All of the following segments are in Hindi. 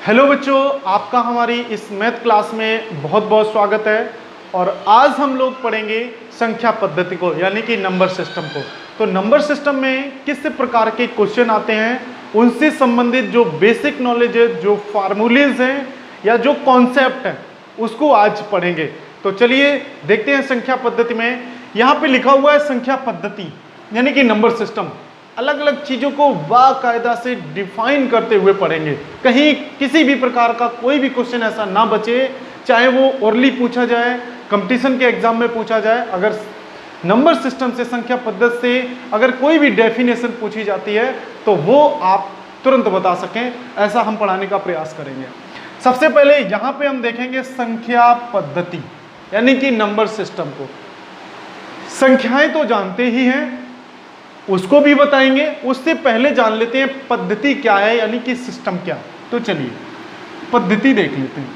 हेलो बच्चों, आपका हमारी इस मैथ क्लास में बहुत बहुत स्वागत है। और आज हम लोग पढ़ेंगे संख्या पद्धति को, यानी कि नंबर सिस्टम को। तो नंबर सिस्टम में किस प्रकार के क्वेश्चन आते हैं, उनसे संबंधित जो बेसिक नॉलेज है, जो फार्मूलेज हैं या जो कॉन्सेप्ट है, उसको आज पढ़ेंगे। तो चलिए देखते हैं संख्या पद्धति में। यहाँ पे लिखा हुआ है संख्या पद्धति यानी कि नंबर सिस्टम। अलग अलग चीज़ों को बाकायदा से डिफाइन करते हुए पढ़ेंगे। कहीं किसी भी प्रकार का कोई भी क्वेश्चन ऐसा ना बचे, चाहे वो ओरली पूछा जाए, कंपटीशन के एग्जाम में पूछा जाए। अगर नंबर सिस्टम से, संख्या पद्धति से अगर कोई भी डेफिनेशन पूछी जाती है तो वो आप तुरंत बता सकें, ऐसा हम पढ़ाने का प्रयास करेंगे। सबसे पहले यहाँ पे हम देखेंगे संख्या पद्धति यानी कि नंबर सिस्टम को। संख्याएं तो जानते ही हैं, उसको भी बताएंगे। उससे पहले जान लेते हैं पद्धति क्या है, यानी कि सिस्टम क्या। तो चलिए पद्धति देख लेते हैं।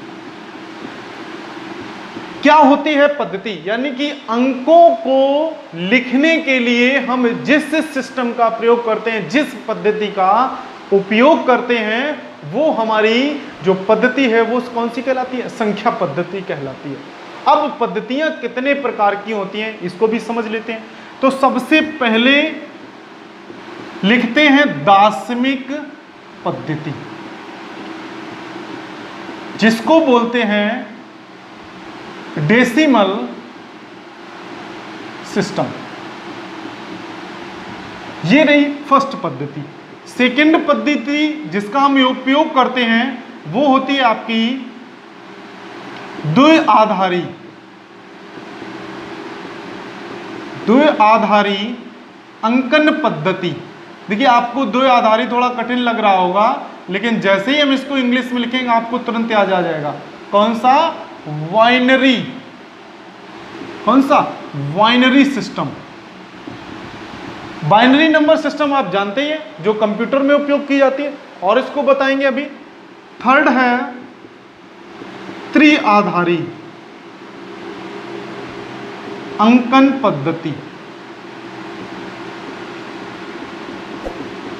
क्या होती है पद्धति, यानी कि अंकों को लिखने के लिए हम जिस सिस्टम का प्रयोग करते हैं, जिस पद्धति का उपयोग करते हैं, वो हमारी जो पद्धति है वो कौन सी कहलाती है? संख्या पद्धति कहलाती है। अब पद्धतियां कितने प्रकार की होती हैं, इसको भी समझ लेते हैं। तो सबसे पहले लिखते हैं दाशमिक पद्धति, जिसको बोलते हैं डेसिमल सिस्टम। ये रही फर्स्ट पद्धति। सेकंड पद्धति जिसका हम उपयोग करते हैं वो होती है आपकी द्विआधारी अंकन पद्धति। देखिए आपको द्विआधारी थोड़ा कठिन लग रहा होगा, लेकिन जैसे ही हम इसको इंग्लिश में लिखेंगे आपको तुरंत याद आ जाएगा। कौन सा? बाइनरी। कौन सा? Binary system. Binary number system आप जानते ही हैं, जो कंप्यूटर में उपयोग की जाती है, और इसको बताएंगे अभी। थर्ड है त्रिआधारी अंकन पद्धति,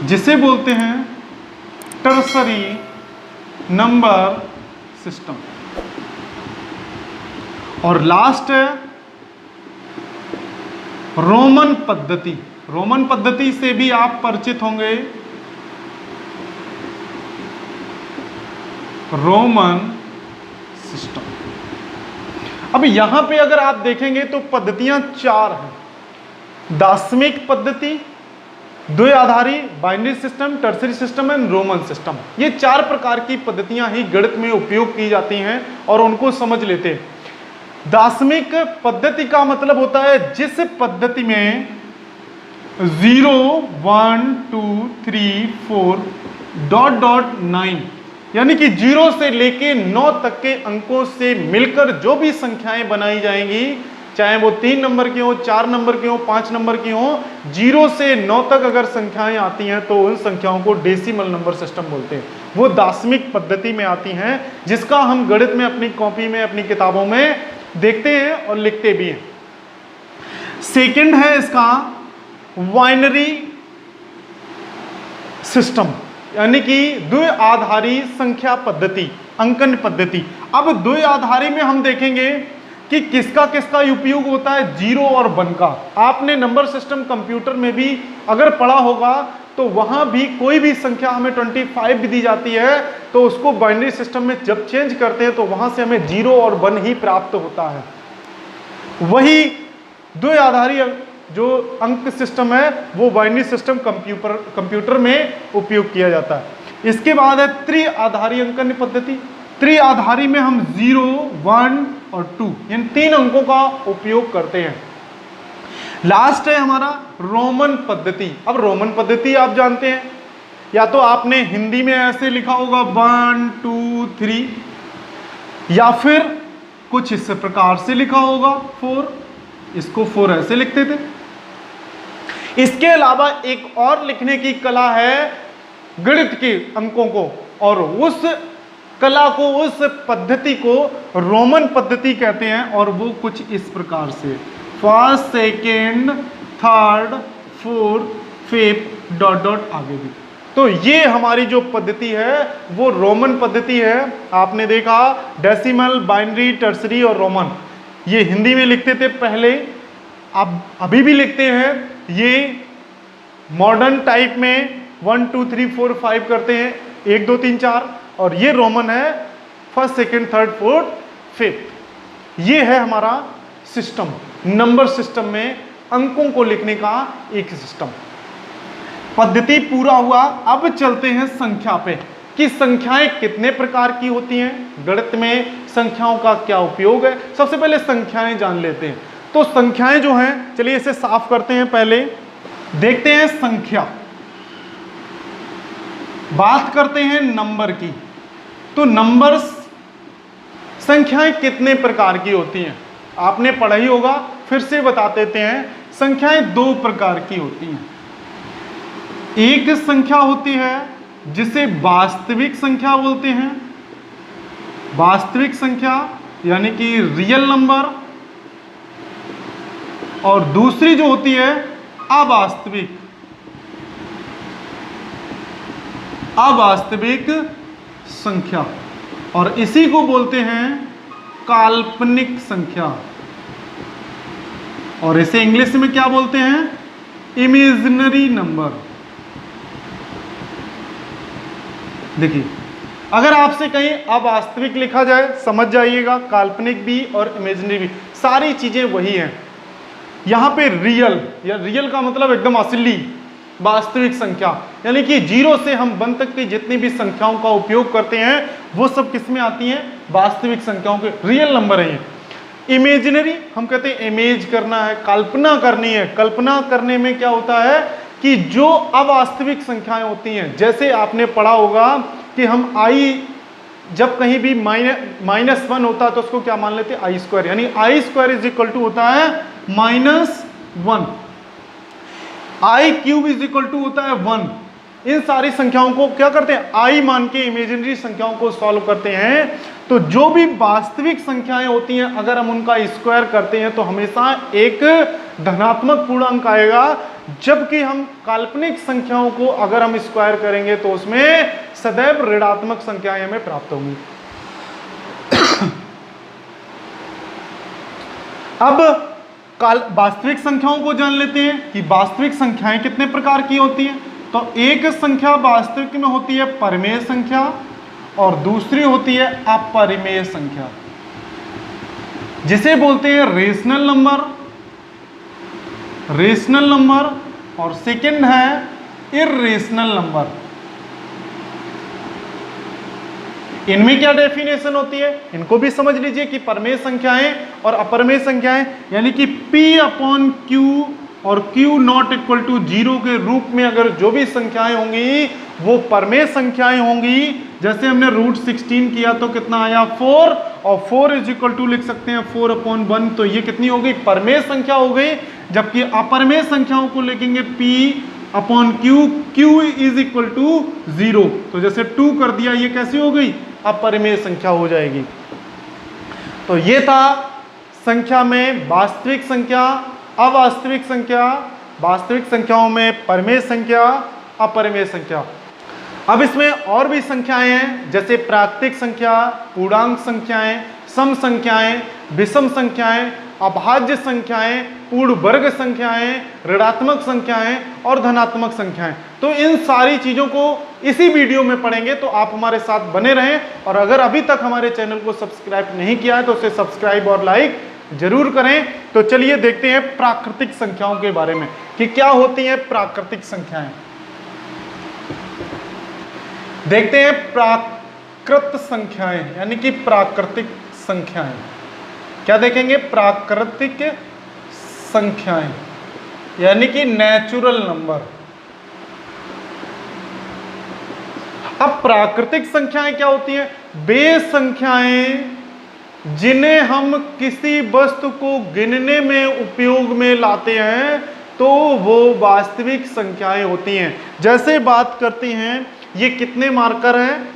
जिसे बोलते हैं टर्सरी नंबर सिस्टम। और लास्ट है रोमन पद्धति। रोमन पद्धति से भी आप परिचित होंगे। Roman system. अब यहां पे अगर आप देखेंगे तो पद्धतियां चार हैं: दाशमिक पद्धति, द्विआधारी, binary system, tertiary system and Roman system. ये चार प्रकार की पद्धतियां ही गणित में उपयोग की जाती हैं और उनको समझ लेते हैं। दाशमिक पद्धति का मतलब होता है जिस पद्धति में 0, 1, 2, 3, 4 ... 9 यानी कि 0 से लेके 9 तक के अंकों से मिलकर जो भी संख्याएं बनाई जाएंगी, चाहे वो 3 नंबर की हो, 4 नंबर की हो, 5 नंबर की हो, 0 से 9 तक अगर संख्याएं आती हैं तो उन संख्याओं को डेसिमल नंबर सिस्टम बोलते हैं। वो दाशमिक पद्धति में आती हैं, जिसका हम गणित में अपनी कॉपी में, अपनी किताबों में देखते हैं और लिखते भी हैं। सेकंड है इसका बाइनरी सिस्टम, यानी कि द्विआधारी संख्या पद्धति, अंकन पद्धति। अब द्विआधारी में हम देखेंगे कि किसका किसका उपयोग होता है, 0 और 1 का। आपने नंबर सिस्टम कंप्यूटर में भी अगर पढ़ा होगा तो वहां भी कोई भी संख्या हमें 25 भी दी जाती है तो उसको बाइनरी सिस्टम में जब चेंज करते हैं तो वहां से हमें 0 और 1 ही प्राप्त होता है। वही द्विआधारी जो अंक सिस्टम है वो बाइनरी सिस्टम कंप्यूटर में उपयोग किया जाता है। इसके बाद है त्रिआधारी अंकन पद्धति। त्रिआधारी में हम 0, 1 और 2 इन 3 अंकों का उपयोग करते हैं। लास्ट है हमारा रोमन पद्धति। अब रोमन पद्धति आप जानते हैं, या तो आपने हिंदी में ऐसे लिखा होगा 1, 2, 3, या फिर कुछ इस प्रकार से लिखा होगा 4। इसको 4 ऐसे लिखते थे। इसके अलावा एक और लिखने की कला है गणित के अंकों को, और उस कला को, उस पद्धति को रोमन पद्धति कहते हैं। और वो कुछ इस प्रकार से: first, second, third, fourth, fifth ... आगे भी। तो ये हमारी जो पद्धति है वो रोमन पद्धति है। आपने देखा डेसिमल, बाइनरी, टर्सरी और रोमन, ये हिंदी में लिखते थे पहले, अब अभी भी लिखते हैं। ये मॉडर्न टाइप में 1 2 3 4 5 करते हैं, 1 2 3 4, और ये रोमन है 1st 2nd 3rd 4th 5th। ये है हमारा सिस्टम, नंबर सिस्टम में अंकों को लिखने का एक सिस्टम। पद्धति पूरा हुआ, अब चलते हैं संख्या पे कि संख्याएं कितने प्रकार की होती हैं, गणित में संख्याओं का क्या उपयोग है। सबसे पहले संख्याएं जान लेते हैं। तो संख्याएं जो हैं, चलिए इसे साफ करते हैं। पहले देखते हैं संख्या, बात करते हैं नंबर की। तो नंबर्स, संख्याएं कितने प्रकार की होती हैं आपने पढ़ा ही होगा, फिर से बता देते हैं। संख्याएं 2 प्रकार की होती हैं। एक संख्या होती है जिसे वास्तविक संख्या बोलते हैं, वास्तविक संख्या यानी कि रियल नंबर, और दूसरी जो होती है अवास्तविक, अवास्तविक संख्या, और इसी को बोलते हैं काल्पनिक संख्या, और इसे इंग्लिश में क्या बोलते हैं, इमेजिनरी नंबर। देखिए, अगर आपसे कहीं अवास्तविक लिखा जाए, समझ जाइएगा काल्पनिक भी और इमेजिनरी भी सारी चीजें वही हैं। यहां पे रियल, या रियल का मतलब एकदम असली वास्तविक संख्या, यानी कि 0 से हम 1 तक की जितनी भी संख्याओं का उपयोग करते हैं वो सब किस में आती हैं, वास्तविक संख्याओं के, रियल नंबर है ये। इमेजिनरी हम कहते हैं इमेज करना है, कल्पना करनी है। कल्पना करने में क्या होता है कि जो अवास्तविक संख्याएं होती हैं, जैसे आपने पढ़ा होगा कि हम आई जब कहीं भी -1 होता है तो उसको क्या मान लेते हैं, i², यानी i² इज इक्वल टू होता है -1, i³ इज इक्वल टू होता है 1। इन सारी संख्याओं को क्या करते हैं, i मान के इमेजिनरी संख्याओं को सॉल्व करते हैं। तो जो भी वास्तविक संख्याएं होती हैं, अगर हम उनका स्क्वायर करते हैं तो हमेशा एक धनात्मक पूर्णांक आएगा, जबकि हम काल्पनिक संख्याओं को अगर हम स्क्वायर करेंगे तो उसमें सदैव ऋणात्मक संख्याएं हमें प्राप्त होंगी। अब वास्तविक संख्याओं को जान लेते हैं कि वास्तविक संख्याएं कितने प्रकार की होती हैं। तो एक संख्या वास्तविक में होती है परिमेय संख्या, और दूसरी होती है अपरिमेय संख्या, जिसे बोलते हैं रेशनल नंबर, रेशनल नंबर, और सेकंड है इर्रेशनल नंबर। इनमें क्या डेफिनेशन होती है, इनको भी समझ लीजिए कि परिमेय संख्याएं और अपरिमेय संख्याएं, यानी कि P/Q और Q नॉट इक्वल टू 0 के रूप में अगर जो भी संख्याएं होंगी वो परिमेय संख्याएं होंगी। जैसे हमने √16 किया तो कितना आया 4, और 4 इज इक्वल टू लिख सकते हैं 4/1, तो ये कितनी हो गई, परिमेय संख्या हो गई। जबकि अपरिमेय संख्याओं को लिखेंगे P/Q, Q is equal to 0, तो जैसे 2 कर दिया, ये कैसी हो गई, अपरिमेय संख्या हो जाएगी। तो ये था संख्या में वास्तविक संख्या, अवास्तविक संख्या, वास्तविक संख्याओं में परिमेय संख्या, अपरिमेय संख्या। अब इसमें और भी संख्याएं हैं, जैसे प्राकृतिक संख्या, पूर्णांक संख्याएं, सम संख्याएं, विषम संख्याएं, अभाज्य संख्याएं, पूर्ण वर्ग संख्याएं, ऋणात्मक संख्याएं और धनात्मक संख्याएं। तो इन सारी चीजों को इसी वीडियो में पढ़ेंगे, तो आप हमारे साथ बने रहें। और अगर अभी तक हमारे चैनल को सब्सक्राइब नहीं किया है तो उसे सब्सक्राइब और लाइक जरूर करें। तो चलिए देखते हैं प्राकृतिक संख्याओं के बारे में कि क्या होती हैं प्राकृतिक संख्याएं। देखते हैं प्राकृत संख्याएं, यानी कि प्राकृतिक संख्याएं। क्या देखेंगे, प्राकृतिक संख्याएं यानी कि नेचुरल नंबर। अब प्राकृतिक संख्याएं क्या होती हैं, वे संख्याएं जिन्हें हम किसी वस्तु को गिनने में उपयोग में लाते हैं तो वो वास्तविक संख्याएं होती हैं। जैसे बात करते हैं, ये कितने मार्कर हैं,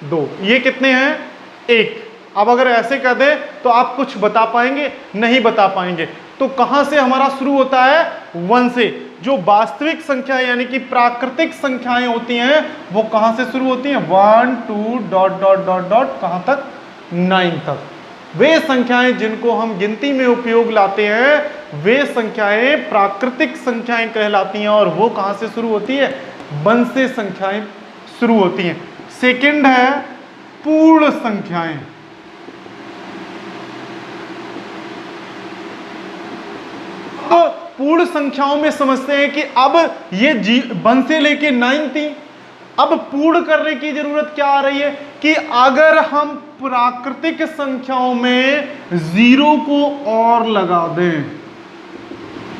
2, ये कितने हैं, 1। अब अगर ऐसे कह दें तो आप कुछ बता पाएंगे, नहीं बता पाएंगे। तो कहां से हमारा शुरू होता है, 1 से। जो वास्तविक संख्या यानी कि प्राकृतिक संख्याएं होती हैं वो कहां से शुरू होती हैं, 1 2 डॉट डॉट डॉट डॉट कहां तक, 9 तक। वे संख्याएं जिनको हम गिनती में उपयोग लाते हैं वे संख्याएं प्राकृतिक संख्याएं कहलाती हैं, और वो कहां से शुरू होती है, 1 से संख्याएं शुरू होती हैं। सेकंड है पूर्ण संख्याएं। पूर्ण संख्याओं में समझते हैं कि अब ये 1 से लेके 9 थी, अब पूर्ण करने की जरूरत क्या आ रही है कि अगर हम प्राकृतिक संख्याओं में 0 को और लगा दें,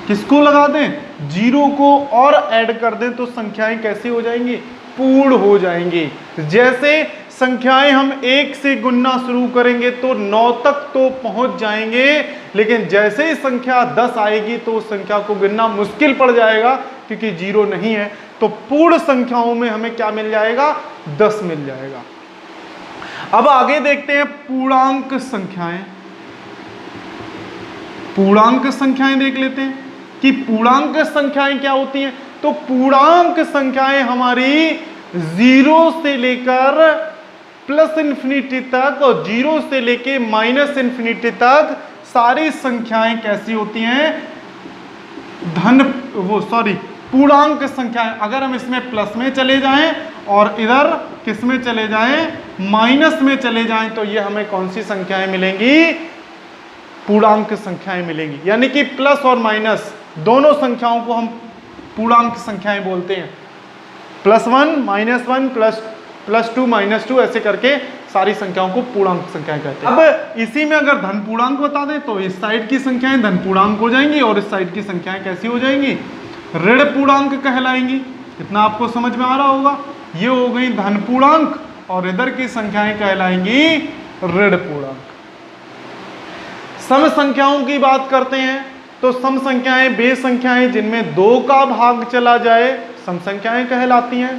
किसको लगा दें, 0 को और ऐड कर दें, तो संख्याएं कैसी हो जाएंगी, पूर्ण हो जाएंगी। जैसे संख्याएं हम 1 से गुणना शुरू करेंगे तो 9 तक तो पहुंच जाएंगे, लेकिन जैसे ही संख्या 10 आएगी तो उस संख्या को गिनना मुश्किल पड़ जाएगा क्योंकि 0 नहीं है। तो पूर्ण संख्याओं में हमें क्या मिल जाएगा, 10 मिल जाएगा। अब आगे देखते हैं पूर्णांक संख्याएं। पूर्णांक संख्याएं देख लेते हैं कि पूर्णांक संख्याएं क्या होती हैं। तो पूर्णांक संख्याएं हमारी 0 से लेकर प्लस इन्फिनिटी तक और 0 से लेके माइनस इन्फिनिटी तक सारी संख्याएं कैसी होती हैं, पूर्णांक संख्याएं। अगर हम इसमें प्लस में चले जाएं और इधर किस में चले जाएं, माइनस में चले जाएं, तो ये हमें कौन सी संख्याएं मिलेंगी, पूर्णांक संख्याएं मिलेंगी। यानी कि प्लस और माइनस दोनों संख्याओं को हम पूर्णांक संख्याएं बोलते हैं। +1 -1 +2 -2 ऐसे करके सारी संख्याओं को पूर्णांक संख्याएं कहते हैं। अब इसी में अगर धन पूर्णांक बता दें तो इस साइड की संख्याएं धन पूर्णांक हो जाएंगी और इस साइड की संख्याएं कैसी हो जाएंगी, ऋण पूर्णांक कहलाएंगी। इतना आपको समझ में आ रहा होगा। ये हो गई धन पूर्णांक और इधर की संख्याएं कहलाएंगी ऋण पूर्णांक। सम संख्याओं की बात करते हैं तो सम संख्याएं वे संख्याएं जिनमें 2 का भाग चला जाए सम संख्याएं कहलाती हैं।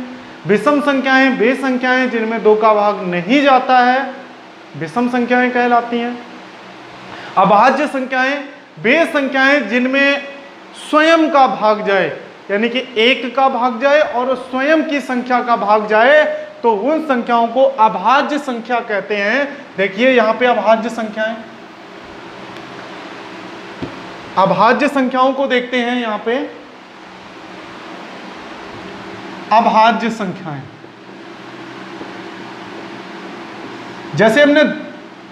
विषम संख्याएं वे संख्याएं जिनमें 2 का भाग नहीं जाता है विषम संख्याएं कहलाती हैं। अभाज्य संख्याएं वे संख्याएं जिनमें स्वयं का भाग जाए, यानी कि 1 का भाग जाए और स्वयं की संख्या का भाग जाए, तो उन संख्याओं को अभाज्य संख्या कहते हैं। देखिए यहां पे अभाज्य संख्याएं, अभाज्य संख्याओं को देखते हैं। यहां पे अभाज्य संख्याएं, जैसे हमने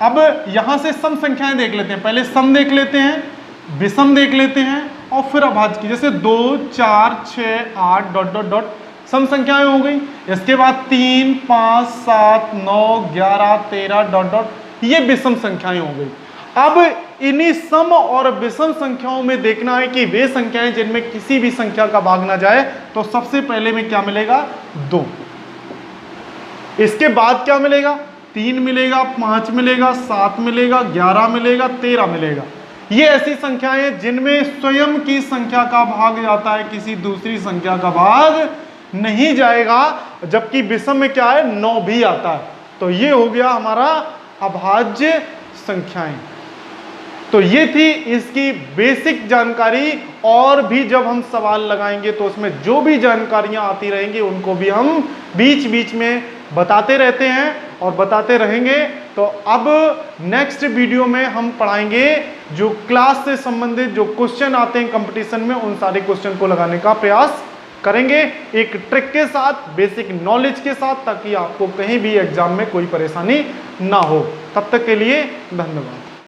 अब यहां से सम संख्याएं देख लेते हैं। पहले सम देख लेते हैं, विषम देख लेते हैं और फिर अभाज्य की। जैसे 2 4 6 8 डॉट डॉट डॉट सम संख्याएं हो गई। इसके बाद 3 5 7 9 11 13 डॉट डॉट ये विषम संख्याएं हो गई। अब इन्हीं सम और विषम संख्याओं में देखना है कि वे संख्याएं जिनमें किसी भी संख्या का भाग ना जाए, तो सबसे पहले में क्या मिलेगा, 2। इसके बाद क्या मिलेगा, 3 मिलेगा, 5 मिलेगा, 7 मिलेगा, 11 मिलेगा, 13 मिलेगा। ये ऐसी संख्याएं जिनमें स्वयं की संख्या का भाग जाता है, किसी दूसरी संख्या का भाग नहीं जाएगा। जबकि विषम में क्या है, 9 भी आता है। तो ये हो गया हमारा अभाज्य संख्याएं। तो ये थी इसकी बेसिक जानकारी। और भी जब हम सवाल लगाएंगे तो उसमें जो भी जानकारियां आती रहेंगी उनको भी हम बीच बीच में बताते रहते हैं और बताते रहेंगे। तो अब नेक्स्ट वीडियो में हम पढ़ाएंगे जो क्लास से संबंधित जो क्वेश्चन आते हैं कंपटीशन में, उन सारे क्वेश्चन को लगाने का प्रयास करेंगे एक ट्रिक के साथ, बेसिक नॉलेज के साथ, ताकि आपको कहीं भी एग्जाम में कोई परेशानी ना हो। तब तक के लिए धन्यवाद।